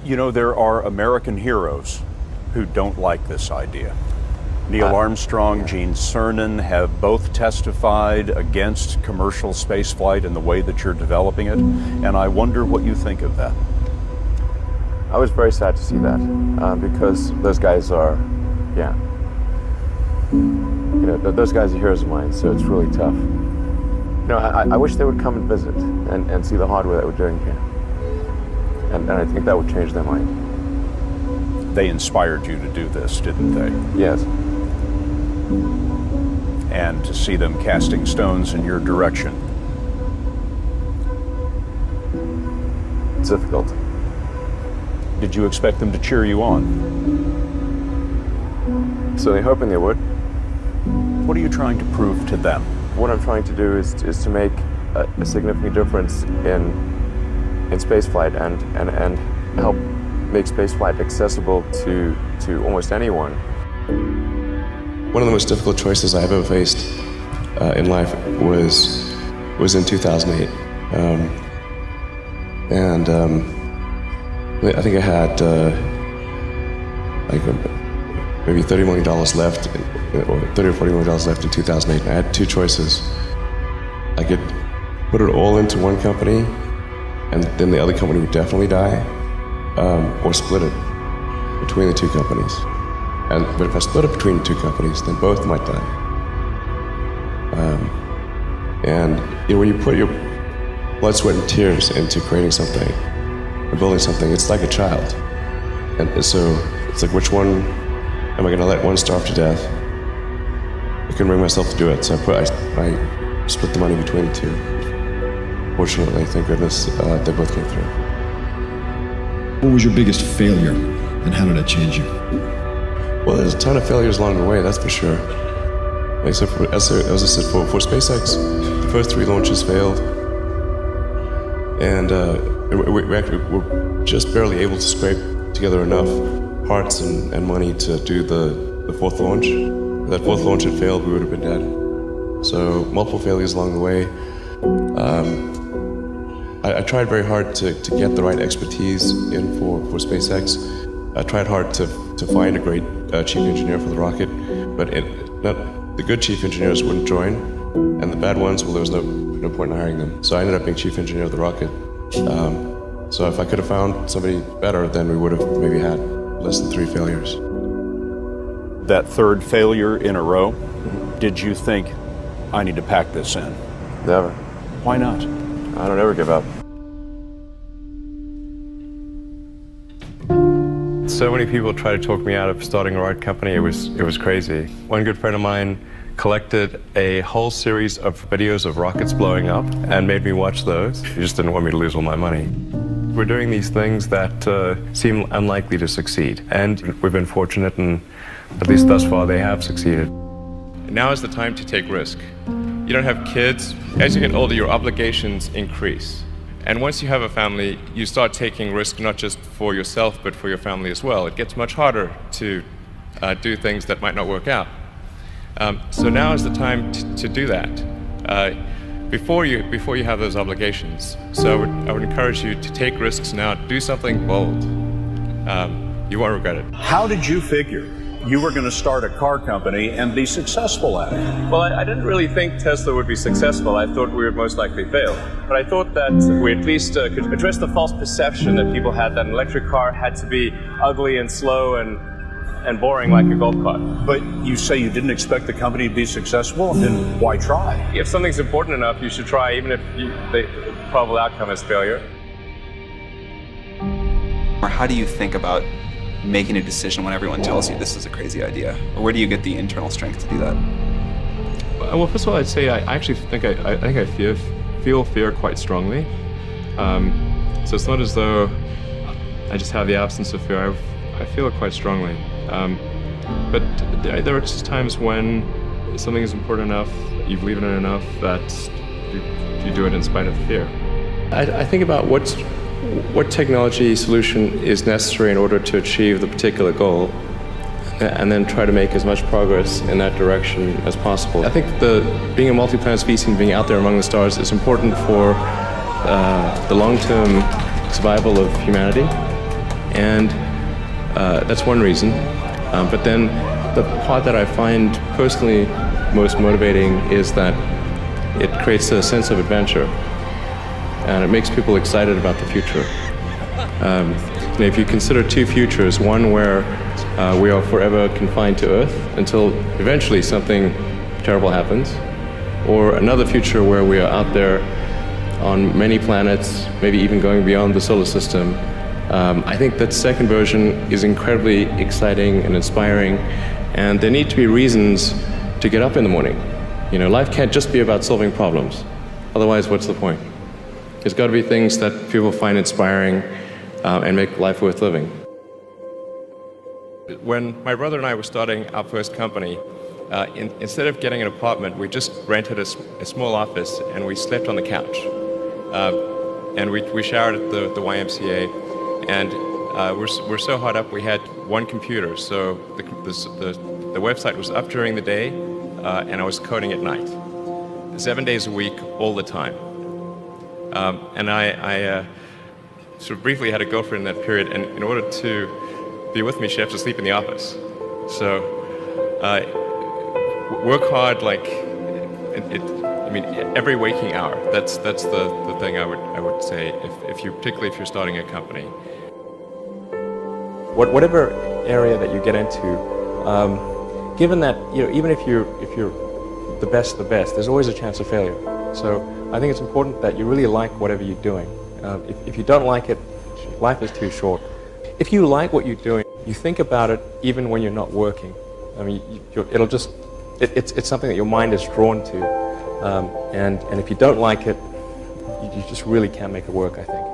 You know, there are American heroes who don't like this idea. Neil Armstrong, Gene Cernan have both testified against commercial spaceflight and the way that you're developing it, and I wonder what you think of that. I was very sad to see that, because those guys are, those guys are heroes of mine, so it's really tough. I wish they would come and visit and see the hardware that we're doing here. And I think that would change their mind. They inspired you to do this, didn't they? Yes. And to see them casting stones in your direction. It's difficult. Did you expect them to cheer you on? Certainly hoping they would. What are you trying to prove to them? What I'm trying to do is to make a significant difference in spaceflight and help make spaceflight accessible to almost anyone. One of the most difficult choices I've ever faced in life was in 2008. I think I had maybe $30 million left, or $30 or $40 million left in 2008. And I had two choices. I could put it all into one company, and then the other company would definitely die, or split it between the two companies. But if I split it between the two companies, then both might die. When you put your blood, sweat, and tears into creating something, or building something, it's like a child. And so it's like, which one am I going to let one starve to death? I couldn't bring myself to do it, so I split the money between the two. Fortunately, thank goodness, they both came through. What was your biggest failure, and how did it change you? Well, there's a ton of failures along the way, that's for sure. As I said, for SpaceX, the first 3 launches failed. And we're just barely able to scrape together enough parts and money to do the 4th launch. If that 4th launch had failed, we would have been dead. So multiple failures along the way. I tried very hard to get the right expertise in for SpaceX. I tried hard to find a great chief engineer for the rocket, but the good chief engineers wouldn't join, and the bad ones, well, there was no point in hiring them. So I ended up being chief engineer of the rocket. So if I could have found somebody better, then we would have maybe had less than 3 failures. That 3rd failure in a row, did you think, I need to pack this in? Never. Why not? I don't ever give up. So many people tried to talk me out of starting a rocket company. It was crazy. One good friend of mine collected a whole series of videos of rockets blowing up and made me watch those. He just didn't want me to lose all my money. We're doing these things that seem unlikely to succeed, and we've been fortunate, and at least thus far they have succeeded. Now is the time to take risk. You don't have kids. As you get older, your obligations increase. And once you have a family, you start taking risk not just for yourself, but for your family as well. It gets much harder to do things that might not work out. So now is the time to do that before you have those obligations. So I would encourage you to take risks now. Do something bold. You won't regret it. How did you figure you were going to start a car company and be successful at it? Well, I didn't really think Tesla would be successful. I thought we would most likely fail. But I thought that we at least could address the false perception that people had that an electric car had to be ugly and slow and boring like a golf cart. But you say you didn't expect the company to be successful, then why try? If something's important enough, you should try, even if the probable outcome is failure. Or how do you think about making a decision when everyone tells you this is a crazy idea? Or where do you get the internal strength to do that? Well, first of all, I'd say I actually think I feel fear quite strongly. So it's not as though I just have the absence of fear. I feel it quite strongly. But there are just times when something is important enough, you believe in it enough, that you do it in spite of the fear. I think about what technology solution is necessary in order to achieve the particular goal, and then try to make as much progress in that direction as possible. I think being a multi-planet species and being out there among the stars is important for the long-term survival of humanity, And that's one reason. But then the part that I find personally most motivating is that it creates a sense of adventure, and it makes people excited about the future. If you consider two futures, one where we are forever confined to Earth until eventually something terrible happens, or another future where we are out there on many planets, maybe even going beyond the solar system, I think that second version is incredibly exciting and inspiring, and there need to be reasons to get up in the morning. You know, life can't just be about solving problems. Otherwise, what's the point? There's got to be things that people find inspiring and make life worth living. When my brother and I were starting our first company, instead of getting an apartment, we just rented a small office and we slept on the couch. And we showered at the YMCA, and we're so hot up we had one computer, so the website was up during the day, and I was coding at night, 7 days a week, all the time. And I sort of briefly had a girlfriend in that period, and in order to be with me, she had to sleep in the office. So work hard, like I mean, every waking hour. That's the thing I would say, particularly if you're starting a company. Whatever area that you get into, given that, you know, even if you're the best, there's always a chance of failure. So I think it's important that you really like whatever you're doing. If you don't like it, life is too short. If you like what you're doing, you think about it even when you're not working. I mean, it's something that your mind is drawn to. And if you don't like it, you just really can't make it work, I think.